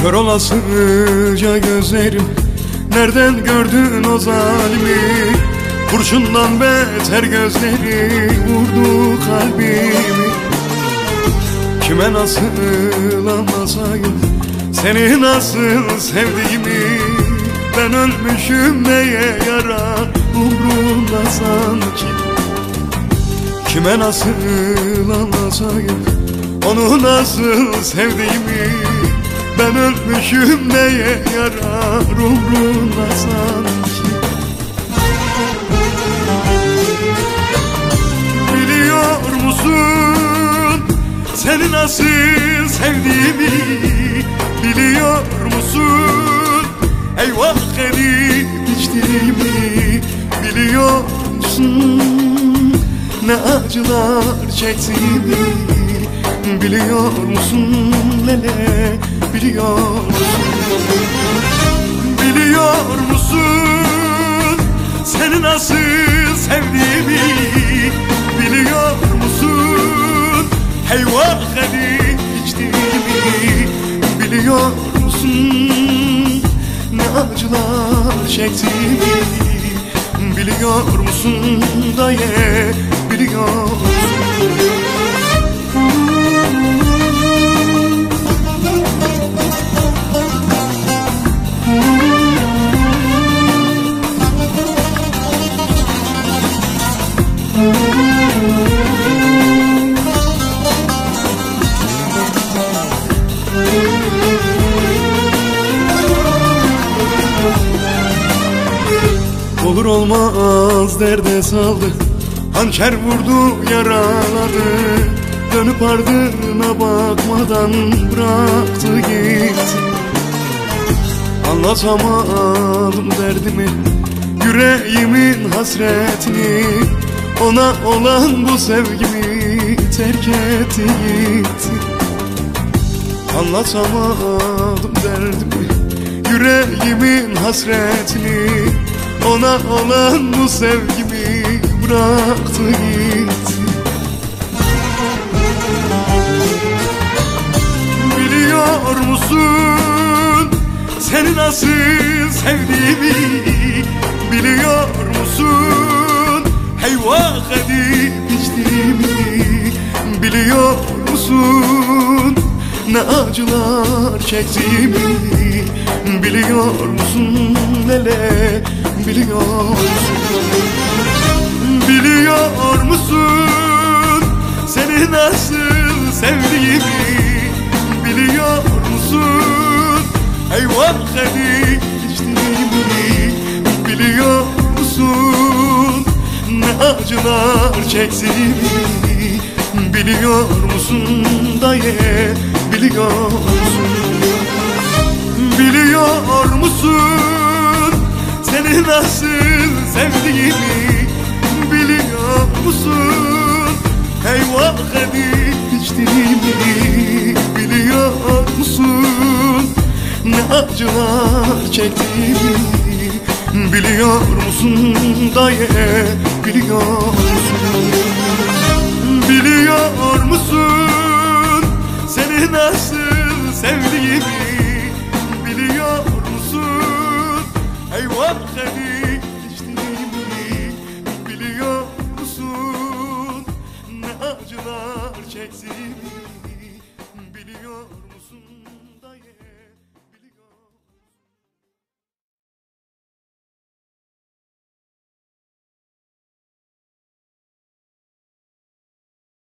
Kör olasıca gözlerim, nereden gördün o zalimi? Kurşundan beter gözleri vurdu kalbimi. Kime nasıl anlasayım seni nasıl sevdiğimi? Ben ölmüşüm neye yarar umrumda sanki. Kime nasıl anlasayım onu nasıl sevdiğimi? Ben ölmüşüm neye yarar umrumda sanki. Biliyor musun seni nasıl sevdiğimi? Biliyor musun eyvah edip içtiğimi? Biliyor musun ne acılar çektiğimi? Biliyor musun nene? Biliyor musun? Biliyor musun seni nasıl sevdiğimi? Biliyor musun eyvah edip içtiğimi? Biliyor musun ne acılar çektiğimi? Biliyor musun dayı? Biliyor musun? Olur olmaz derde saldı, hançer vurdu yaraladı. Dönüp ardına bakmadan bıraktı gitti. Anlatamadım derdimi, yüreğimin hasretini. Ona olan bu sevgimi terk etti gitti. Anlatamadım derdimi, yüreğimin hasretini. Ona olan bu sevgimi bıraktı gitti. Biliyor musun seni nasıl sevdiğimi? Biliyor musun eyvah edip içtiğimi? Biliyor musun ne acılar çektiğimi? Biliyor musun nele? Biliyor musun? Biliyor musun seni nasıl sevdiğimi? Biliyor musun eyvah edip içtiğimi? Biliyor musun ne acılar çektiğimi? Biliyor musun dayı? Biliyor musun? Biliyor musun seni nasıl sevdiğimi? Biliyor musun eyvah edip içtiğimi? Biliyor musun ne acılar çektiğimi? Biliyor musun dayı? Biliyor musun? Biliyor musun seni nasıl